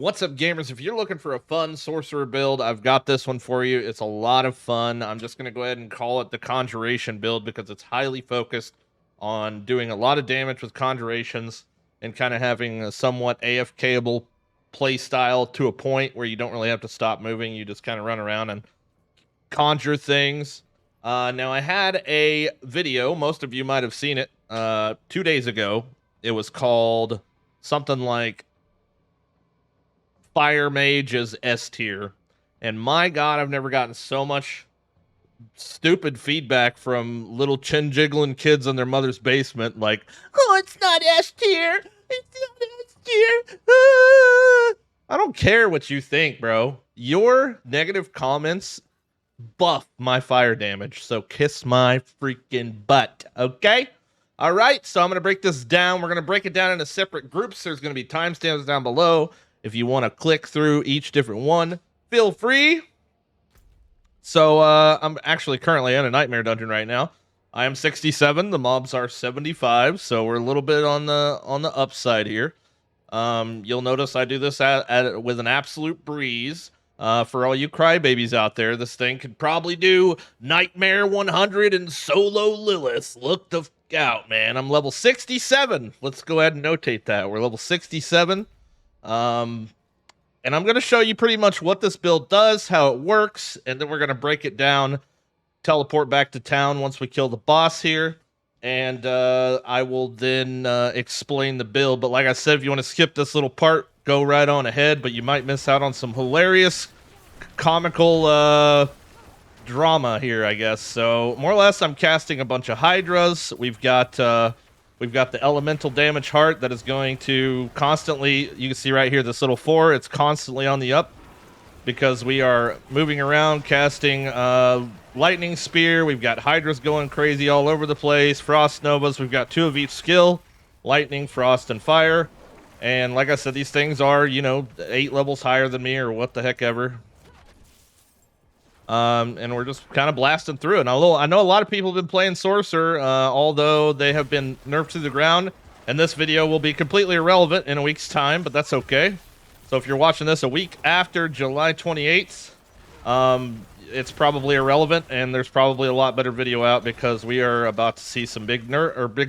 What's up, gamers? If you're looking for a fun sorcerer build, I've got this one for you. It's a lot of fun. I'm just going to go ahead and call it the Conjuration build because it's highly focused on doing a lot of damage with conjurations and kind of having a somewhat AFKable play style to a point where you don't really have to stop moving. You just kind of run around and conjure things. Now, I had a video. Most of you might have seen it 2 days ago. It was called something like Fire Mage is S tier. And my God, I've never gotten so much stupid feedback from little chin jiggling kids in their mother's basement. Like, oh, it's not S tier. It's not S tier. Ah. I don't care what you think, bro. Your negative comments buff my fire damage. So kiss my freaking butt, okay? All right, so I'm going to break this down. We're going to break it down into separate groups. There's going to be timestamps down below. If you want to click through each different one, feel free. So I'm actually currently in a nightmare dungeon right now. I am 67. The mobs are 75, so we're a little bit on the upside here. You'll notice I do this with an absolute breeze. For all you crybabies out there, this thing could probably do Nightmare 100 and Solo Lilith. Look the out, man. I'm level 67. Let's go ahead and notate that. We're level 67. And I'm going to show you pretty much what this build does, how it works, and then we're going to break it down, teleport back to town once we kill the boss here, and I will then explain the build. But like I said, if you want to skip this little part, go right on ahead, but you might miss out on some hilarious, comical drama here, I guess. So more or less, I'm casting a bunch of Hydras. We've got the elemental damage heart that is going to constantly, you can see right here, this little 4, it's constantly on the up because we are moving around, casting lightning spear. We've got Hydras going crazy all over the place, frost novas. We've got 2 of each skill, lightning, frost, and fire. And like I said, these things are, 8 levels higher than me or what the heck ever. And we're just kind of blasting through it. Now, I know a lot of people have been playing Sorcerer, although they have been nerfed to the ground. And this video will be completely irrelevant in a week's time, but that's okay. So if you're watching this a week after July 28th, it's probably irrelevant, and there's probably a lot better video out because we are about to see some big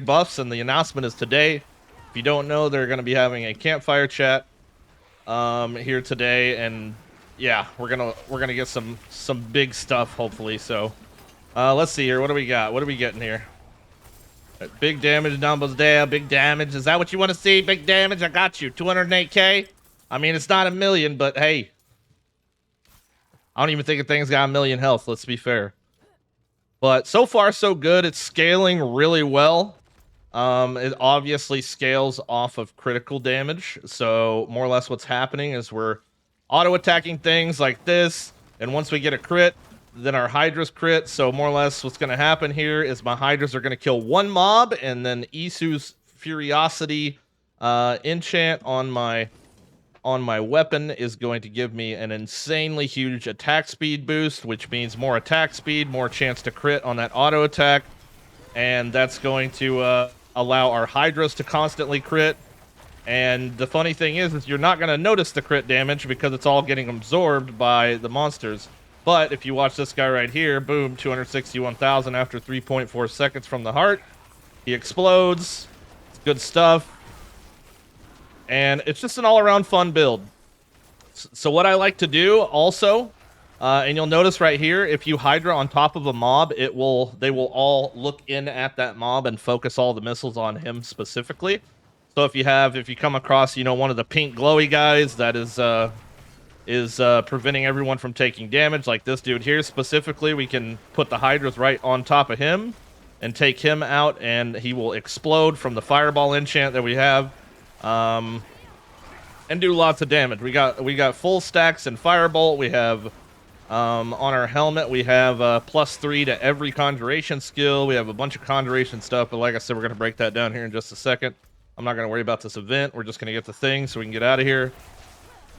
buffs, and the announcement is today. If you don't know, they're going to be having a campfire chat here today, and yeah, we're gonna get some big stuff hopefully. So let's see here. What do we got? What are we getting here? Big damage numbers there. Big damage. Is that what you want to see? Big damage. I got you. 208k. I mean, it's not a million, but hey, I don't even think a thing's got a million health. Let's be fair. But so far so good. It's scaling really well. It obviously scales off of critical damage. So more or less what's happening is we're auto-attacking things like this, and once we get a crit, then our Hydras crit. So more or less what's going to happen here is my Hydras are going to kill 1 mob, and then Isu's Furiosity enchant on my weapon is going to give me an insanely huge attack speed boost, which means more attack speed, more chance to crit on that auto-attack, and that's going to allow our Hydras to constantly crit. And the funny thing is you're not going to notice the crit damage because it's all getting absorbed by the monsters. But if you watch this guy right here, boom, 261,000 after 3.4 seconds from the heart. He explodes. It's good stuff. And it's just an all-around fun build. So what I like to do also, and you'll notice right here, if you Hydra on top of a mob, they will all look in at that mob and focus all the missiles on him specifically. So if you come across, one of the pink glowy guys that is preventing everyone from taking damage, like this dude here specifically, we can put the Hydras right on top of him and take him out, and he will explode from the fireball enchant that we have, and do lots of damage. We got full stacks in firebolt. We have on our helmet we have +3 to every conjuration skill. We have a bunch of conjuration stuff, but like I said, we're gonna break that down here in just a second. I'm not going to worry about this event. We're just going to get the thing so we can get out of here,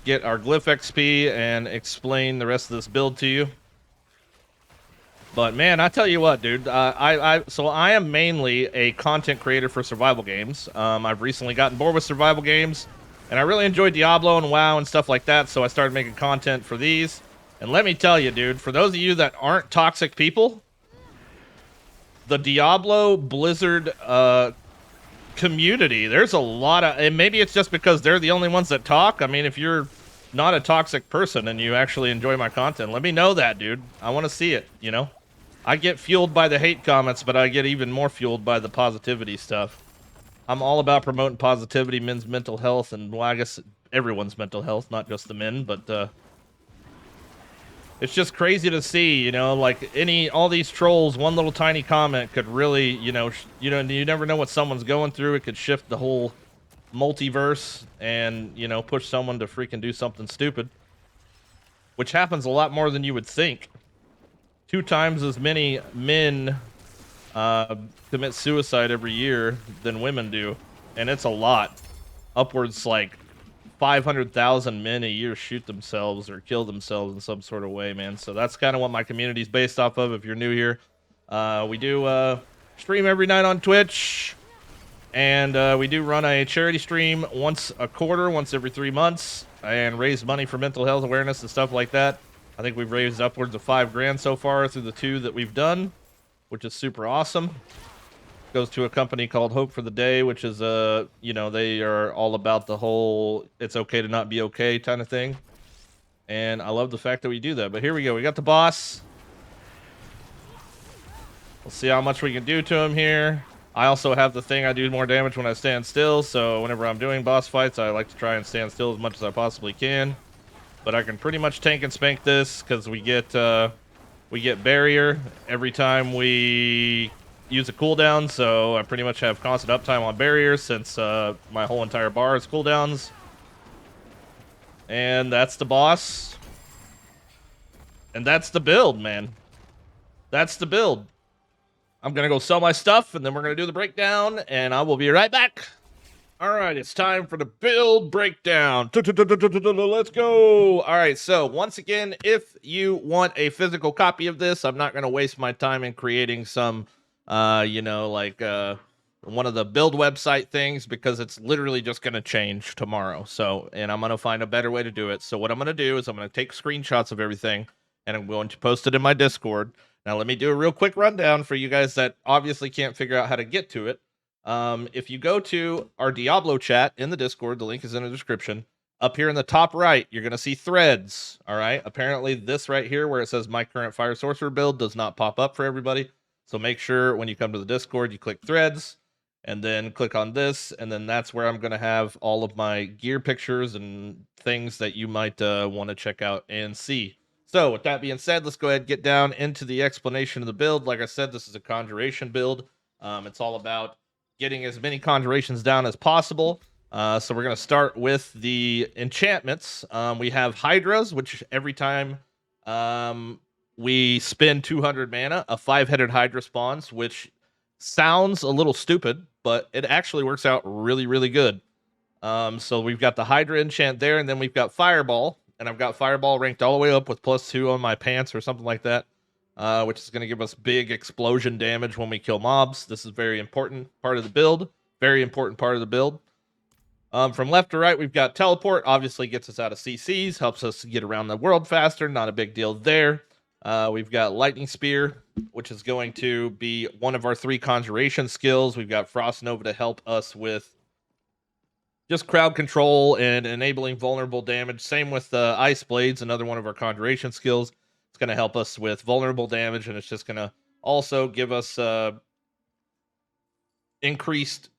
get our glyph XP, and explain the rest of this build to you. But man, I tell you what, dude, so I am mainly a content creator for survival games. I've recently gotten bored with survival games, And I really enjoy Diablo and WoW and stuff like that, so I started making content for these. And let me tell you, dude, for those of you that aren't toxic people, the Diablo Blizzard community, there's a lot of, and maybe it's just because they're the only ones that talk. I mean, if you're not a toxic person and you actually enjoy my content, let me know that, dude. I want to see it, you know? I get fueled by the hate comments, but I get even more fueled by the positivity stuff. I'm all about promoting positivity, men's mental health, and, well, I guess everyone's mental health, not just the men, but, it's just crazy to see, you know, like all these trolls, one little tiny comment could really, you never know what someone's going through. It could shift the whole multiverse and, push someone to freaking do something stupid, which happens a lot more than you would think. 2 times as many men commit suicide every year than women do, and it's a lot. Upwards like 500,000 men a year shoot themselves or kill themselves in some sort of way, man. So that's kind of what my community's based off of. If you're new here, we do stream every night on Twitch, and we do run a charity stream once a quarter, once every 3 months, and raise money for mental health awareness and stuff like that. I think we've raised upwards of $5 grand so far through the 2 that we've done, which is super awesome. Goes to a company called Hope for the Day, which is they are all about the whole it's okay to not be okay kind of thing. And I love the fact that we do that. But here we go. We got the boss. We'll see how much we can do to him here. I also have the thing, I do more damage when I stand still, so whenever I'm doing boss fights, I like to try and stand still as much as I possibly can. But I can pretty much tank and spank this because we get barrier every time we use a cooldown, so I pretty much have constant uptime on barriers since my whole entire bar is cooldowns. And that's the boss. And that's the build, man. That's the build. I'm gonna go sell my stuff, and then we're gonna do the breakdown, and I will be right back. Alright, it's time for the build breakdown. Let's go! Alright, so once again, if you want a physical copy of this, I'm not gonna waste my time in creating some one of the build website things, because it's literally just going to change tomorrow. So, and I'm going to find a better way to do it. So what I'm going to do is I'm going to take screenshots of everything and I'm going to post it in my Discord. Now, let me do a real quick rundown for you guys that obviously can't figure out how to get to it. If you go to our Diablo chat in the Discord, the link is in the description. Up here in the top right, you're going to see threads. All right. Apparently this right here where it says my current fire sorcerer build does not pop up for everybody. So make sure when you come to the Discord, you click threads and then click on this. And then that's where I'm going to have all of my gear pictures and things that you might want to check out and see. So with that being said, let's go ahead and get down into the explanation of the build. Like I said, this is a Conjuration build. It's all about getting as many Conjurations down as possible. So we're going to start with the enchantments. We have Hydras, which every time we spend 200 mana, a 5-headed Hydra spawns, which sounds a little stupid, but it actually works out really, really good. So we've got the Hydra enchant there, and then we've got Fireball, and I've got Fireball ranked all the way up with +2 on my pants or something like that, which is going to give us big explosion damage when we kill mobs. This is a very important part of the build. Very important part of the build. From left to right, we've got Teleport. Obviously gets us out of CCs, helps us get around the world faster. Not a big deal there. We've got Lightning Spear, which is going to be one of our 3 Conjuration skills. We've got Frost Nova to help us with just crowd control and enabling vulnerable damage. Same with Ice Blades, another one of our Conjuration skills. It's going to help us with vulnerable damage, and it's just going to also give us increased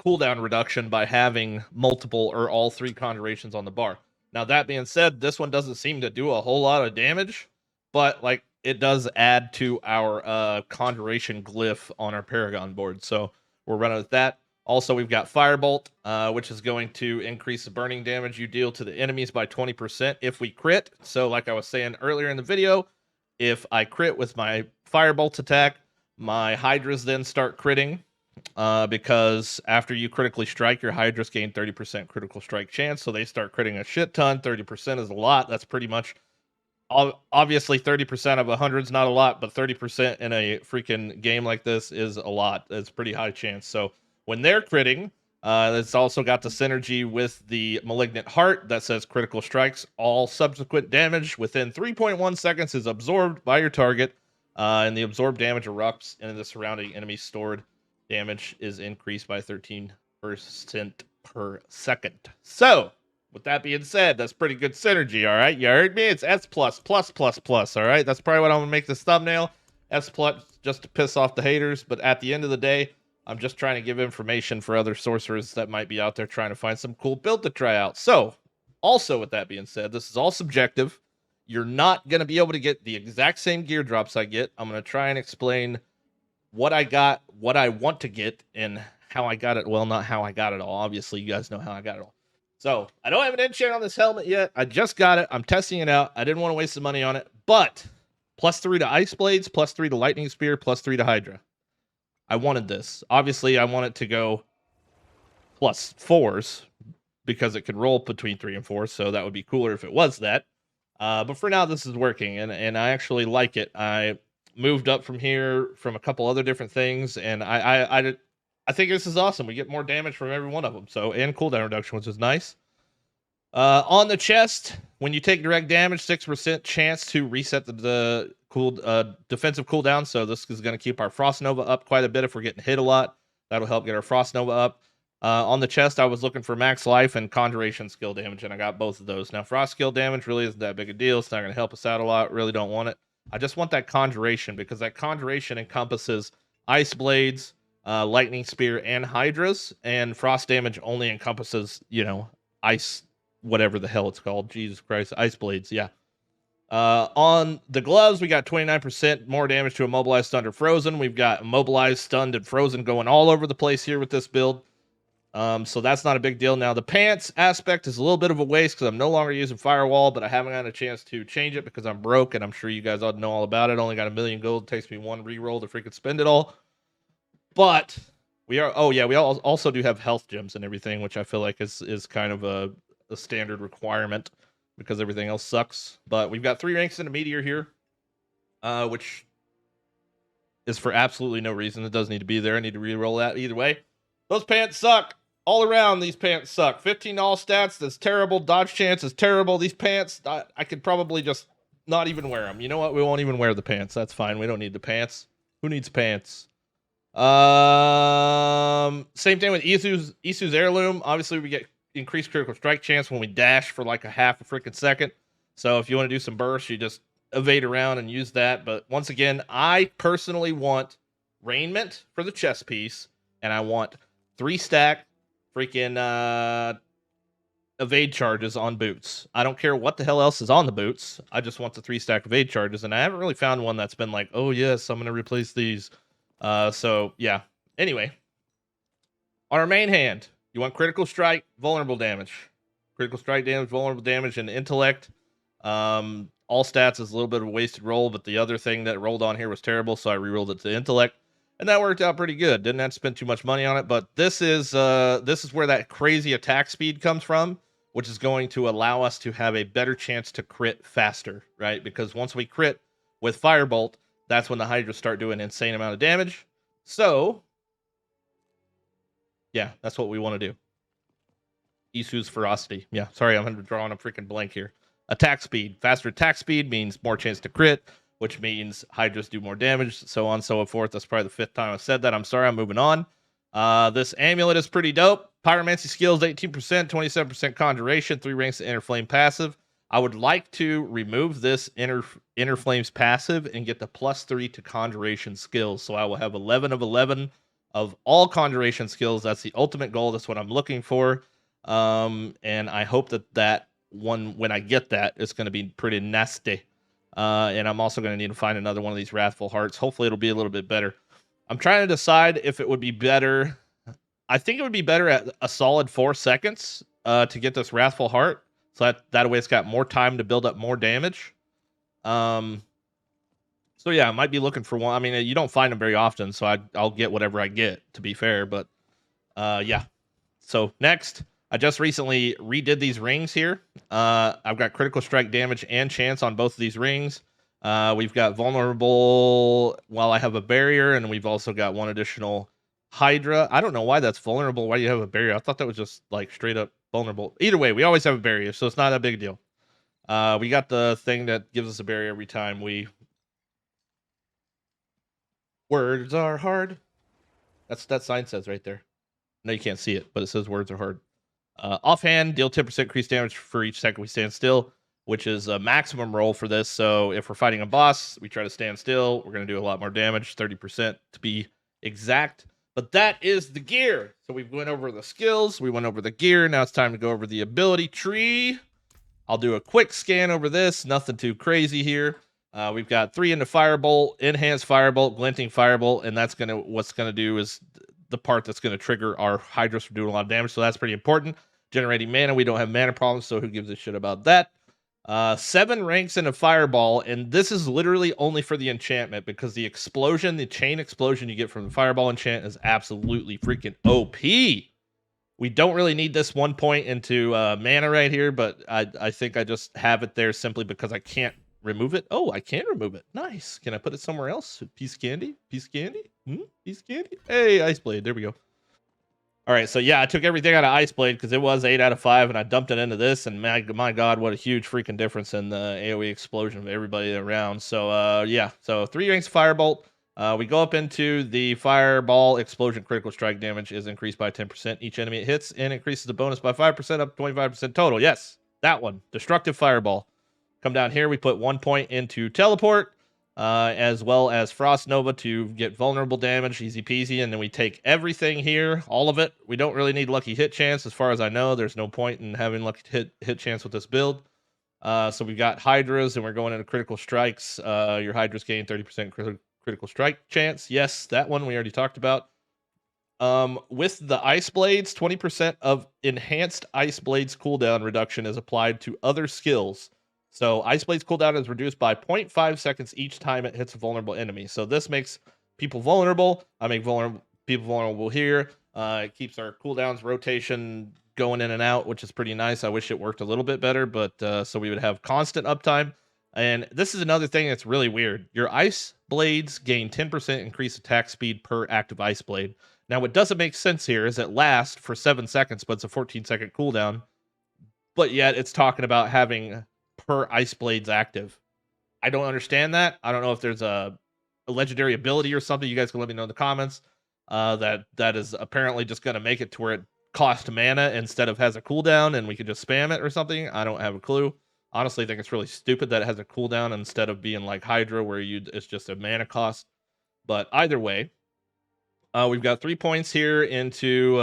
cooldown reduction by having multiple or all 3 Conjurations on the bar. Now, that being said, this one doesn't seem to do a whole lot of damage, but like it does add to our Conjuration glyph on our Paragon board. So we're running with that. Also, we've got Firebolt, which is going to increase the burning damage you deal to the enemies by 20% if we crit. So like I was saying earlier in the video, if I crit with my Firebolt attack, my Hydras then start critting. Because after you critically strike, your Hydras gain 30% critical strike chance, so they start critting a shit ton. 30% is a lot. That's pretty much, obviously 30% of 100 is not a lot, but 30% in a freaking game like this is a lot. It's pretty high chance. So when they're critting, It's also got the synergy with the Malignant Heart that says critical strikes. All subsequent damage within 3.1 seconds is absorbed by your target, and the absorbed damage erupts into the surrounding enemy. Stored damage is increased by 13% per second. So, with that being said, that's pretty good synergy, all right? You heard me? It's S+++++, all right? That's probably what I'm going to make this thumbnail. S+ just to piss off the haters, but at the end of the day, I'm just trying to give information for other sorcerers that might be out there trying to find some cool build to try out. So, also with that being said, this is all subjective. You're not going to be able to get the exact same gear drops I get. I'm going to try and explain what I got, what I want to get, and how I got it. Well, not how I got it all. Obviously, you guys know how I got it all. So, I don't have an enchant on this helmet yet. I just got it. I'm testing it out. I didn't want to waste the money on it, but +3 to Ice Blades, +3 to Lightning Spear, +3 to Hydra. I wanted this. Obviously, I want it to go +4s because it could roll between 3 and 4, so that would be cooler if it was that. But for now, this is working, and I actually like it. I moved up from here from a couple other different things, and I think this is awesome. We get more damage from every one of them, so and cooldown reduction, which is nice. On the chest, when you take direct damage, 6% chance to reset the defensive cooldown. So this is going to keep our Frost Nova up quite a bit if we're getting hit a lot. That'll help get our Frost Nova up. On the chest, I was looking for max life and Conjuration skill damage, and I got both of those. Now, Frost skill damage really isn't that big a deal. It's not going to help us out a lot. Really don't want it. I just want that Conjuration because that Conjuration encompasses Ice Blades, Lightning Spear, and Hydras, and Frost damage only encompasses, Ice, whatever the hell it's called. Jesus Christ. Ice Blades, yeah. On the gloves, we got 29% more damage to Immobilized, Stunned, or Frozen. We've got Immobilized, Stunned, and Frozen going all over the place here with this build. So that's not a big deal. Now, the pants aspect is a little bit of a waste because I'm no longer using Firewall, but I haven't gotten a chance to change it because I'm broke, and I'm sure you guys all know all about it. Only got 1,000,000 gold. It takes me one reroll to freaking spend it all. But we also do have health gems and everything, which I feel like is kind of a standard requirement because everything else sucks. But we've got 3 ranks in a meteor here, which is for absolutely no reason. It doesn't need to be there. I need to re-roll that either way. Those pants suck. All around, these pants suck. 15 all stats, that's terrible. Dodge chance is terrible. These pants, I could probably just not even wear them. You know what? We won't even wear the pants. That's fine. We don't need the pants. Who needs pants? Same thing with Isu's Heirloom. Obviously, we get increased critical strike chance when we dash for like a half a freaking second. So if you want to do some bursts, you just evade around and use that. But once again, I personally want raiment for the chest piece, and I want 3-stack freaking evade charges on boots. I don't care what the hell else is on the boots. I just want the 3-stack evade charges, and I haven't really found one that's been like, oh yes, I'm going to replace these. So yeah. Anyway, on our main hand, you want critical strike, vulnerable damage. Critical strike damage, vulnerable damage, and intellect. All stats is a little bit of a wasted roll, but the other thing that rolled on here was terrible, so I rerolled it to intellect, and that worked out pretty good. Didn't have to spend too much money on it, but this is where that crazy attack speed comes from, which is going to allow us to have a better chance to crit faster, right? Because once we crit with Firebolt, that's when the Hydras start doing an insane amount of damage. So yeah, that's what we want to do. Isu's Ferocity. Yeah, sorry, I'm drawing a freaking blank here. Attack speed. Faster attack speed means more chance to crit, which means Hydras do more damage, so on and so forth. That's probably the 5th time I've said that. I'm sorry, I'm moving on. This amulet is pretty dope. Pyromancy skills, 18%, 27% conjuration, 3 ranks of Inner Flame passive. I would like to remove this Inner Flames passive and get the +3 to conjuration skills. So I will have 11 of 11 of all conjuration skills. That's the ultimate goal. That's what I'm looking for. And I hope that one, when I get that, it's going to be pretty nasty. And I'm also going to need to find another one of these Wrathful Hearts. Hopefully it'll be a little bit better. I'm trying to decide if it would be better. I think it would be better at a solid 4 seconds to get this Wrathful Heart. So that way it's got more time to build up more damage. So yeah, I might be looking for one. I mean, you don't find them very often, so I'll get whatever I get, to be fair. But yeah. So next, I just recently redid these rings here. I've got critical strike damage and chance on both of these rings. We've got vulnerable while I have a barrier, and we've also got one additional Hydra. I don't know why that's vulnerable. Why do you have a barrier? I thought that was just like straight up vulnerable. Either way, we always have a barrier, so it's not that big a deal. We got the thing that gives us a barrier every time we... Words are hard. That's that sign says right there. No, you can't see it, but it says words are hard. Offhand, deal 10% increased damage for each second we stand still, which is a maximum roll for this. So if we're fighting a boss, we try to stand still, we're going to do a lot more damage, 30% to be exact. But that is the gear. So we went over the skills, we went over the gear. Now it's time to go over the ability tree. I'll do a quick scan over this. Nothing too crazy here. We've got 3 into Firebolt, Enhanced Firebolt, Glinting Firebolt, and that's what's gonna do is the part that's gonna trigger our Hydras from doing a lot of damage. So that's pretty important. Generating mana, we don't have mana problems, so who gives a shit about that? 7 ranks into Fireball, and this is literally only for the enchantment because the explosion, the chain explosion you get from the Fireball enchant is absolutely freaking OP. We don't really need this 1 point into mana right here, but I think I just have it there simply because I can't remove it. Oh, I can remove it. Nice. Can I put it somewhere else? Piece of candy? Piece of candy? Piece of candy? Hey, Ice Blade. There we go. All right, so yeah, I took everything out of Ice Blade because it was 8 out of 5, and I dumped it into this, and my God, what a huge freaking difference in the AoE explosion of everybody around. So yeah, so 3 ranks of Firebolt. We go up into the Fireball explosion critical strike damage is increased by 10%. Each enemy it hits and increases the bonus by 5% up to 25% total. Yes, that one. Destructive Fireball. Come down here, we put 1 point into Teleport, as well as Frost Nova to get vulnerable damage, easy peasy, and then we take everything here, all of it. We don't really need Lucky Hit Chance, as far as I know. There's no point in having Lucky Hit Chance with this build. So we've got Hydras, and we're going into Critical Strikes. Your Hydras gain 30% critical strike chance. Yes, that one we already talked about. With the Ice Blades, 20% of enhanced Ice Blades cooldown reduction is applied to other skills. So Ice Blades cooldown is reduced by 0.5 seconds each time it hits a vulnerable enemy. So this makes people vulnerable. I make people vulnerable here. It keeps our cooldowns rotation going in and out, which is pretty nice. I wish it worked a little bit better, but so we would have constant uptime. And this is another thing that's really weird. Your Ice Blades gain 10% increased attack speed per active Ice Blade. Now, what doesn't make sense here is it lasts for 7 seconds, but it's a 14-second cooldown. But yet it's talking about having per Ice Blades active. I don't understand that. I don't know if there's a legendary ability or something. You guys can let me know in the comments. That is apparently just going to make it to where it costs mana instead of has a cooldown and we can just spam it or something. I don't have a clue. Honestly, I think it's really stupid that it has a cooldown instead of being like Hydra where it's just a mana cost. But either way, we've got 3 points here into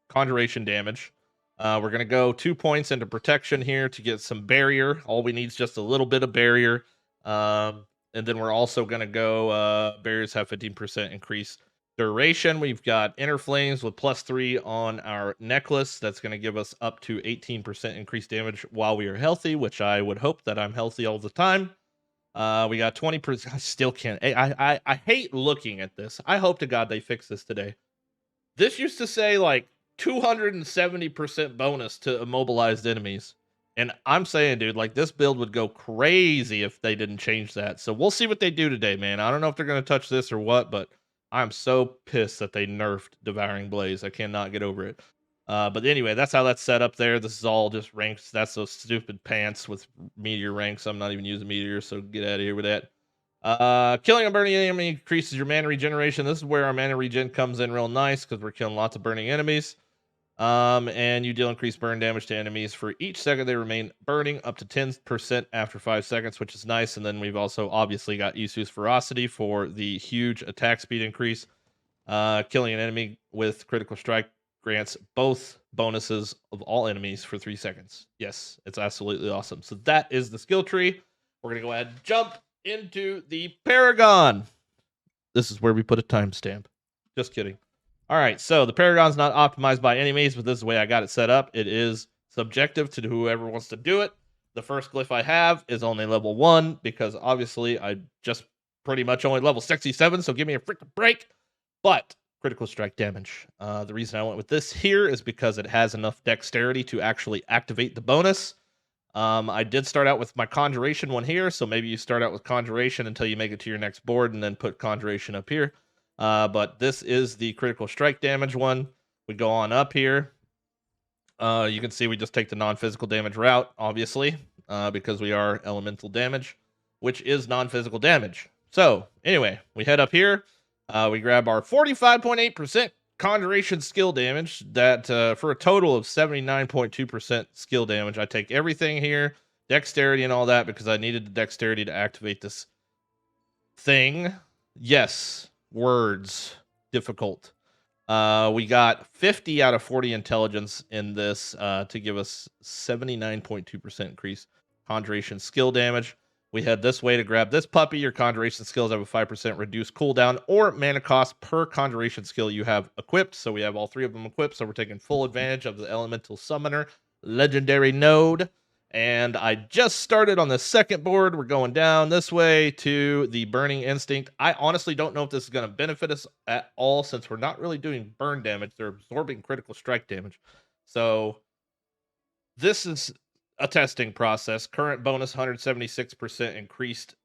Conjuration damage. We're going to go 2 points into protection here to get some barrier. All we need is just a little bit of barrier. And then we're also going to go, barriers have 15% increase duration. We've got Inner Flames with +3 on our necklace. That's going to give us up to 18% increased damage while we are healthy, which I would hope that I'm healthy all the time. We got 20%. I still can't. I hate looking at this. I hope to God they fix this today. This used to say like 270% bonus to immobilized enemies. And I'm saying, dude, like this build would go crazy if they didn't change that. So we'll see what they do today, man. I don't know if they're going to touch this or what, but I'm so pissed that they nerfed Devouring Blaze. I cannot get over it. But anyway, that's how that's set up there. This is all just ranks. That's those stupid pants with meteor ranks. I'm not even using meteor, so get out of here with that. Killing a burning enemy increases your mana regeneration. This is where our mana regen comes in real nice because we're killing lots of burning enemies. And you deal increased burn damage to enemies for each second they remain burning, up to 10% after 5 seconds, which is nice. And then we've also obviously got Isu's Ferocity for the huge attack speed increase. Killing an enemy with critical strike grants both bonuses of all enemies for 3 seconds. Yes, it's absolutely awesome. So that is the skill tree. We're going to go ahead and jump into the Paragon. This is where we put a timestamp. Just kidding. All right, so the Paragon's not optimized by any means, but this is the way I got it set up. It is subjective to whoever wants to do it. The first glyph I have is only level 1 because obviously I just pretty much only level 67, so give me a freaking break. But critical strike damage. The reason I went with this here is because it has enough dexterity to actually activate the bonus. I did start out with my Conjuration one here, so maybe you start out with Conjuration until you make it to your next board and then put Conjuration up here. But this is the critical strike damage one. We go on up here. You can see we just take the non-physical damage route, obviously, because we are elemental damage, which is non-physical damage. So anyway, we head up here. We grab our 45.8% Conjuration skill damage, that for a total of 79.2% skill damage. I take everything here, dexterity and all that, because I needed the dexterity to activate this thing. Yes, words, difficult. We got 50 out of 40 intelligence in this to give us 79.2% increase Conjuration skill damage. We head this way to grab this puppy. Your Conjuration skills have a 5% reduced cooldown or mana cost per Conjuration skill you have equipped. So we have all three of them equipped. So we're taking full advantage of the Elemental Summoner legendary node. And I just started on the second board. We're going down this way to the Burning Instinct. I honestly don't know if this is going to benefit us at all, since we're not really doing burn damage. They're absorbing critical strike damage. So this is a testing process. Current bonus 176% increased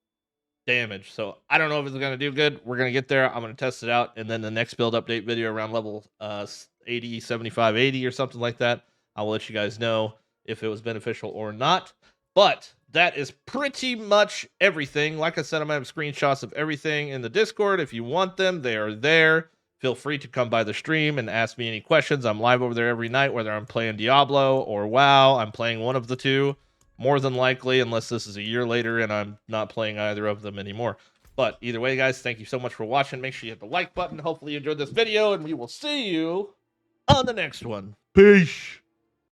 damage. So I don't know if it's going to do good. We're going to get there. I'm going to test it out. And then the next build update video around level 80, 75, 80 or something like that, I will let you guys know if it was beneficial or not. But that is pretty much everything. Like I said, I'm going to have screenshots of everything in the Discord. If you want them, they are there. Feel free to come by the stream and ask me any questions. I'm live over there every night, whether I'm playing Diablo or WoW. I'm playing one of the two, more than likely, unless this is a year later and I'm not playing either of them anymore. But either way, guys, thank you so much for watching. Make sure you hit the like button. Hopefully you enjoyed this video, and we will see you on the next one. Peace.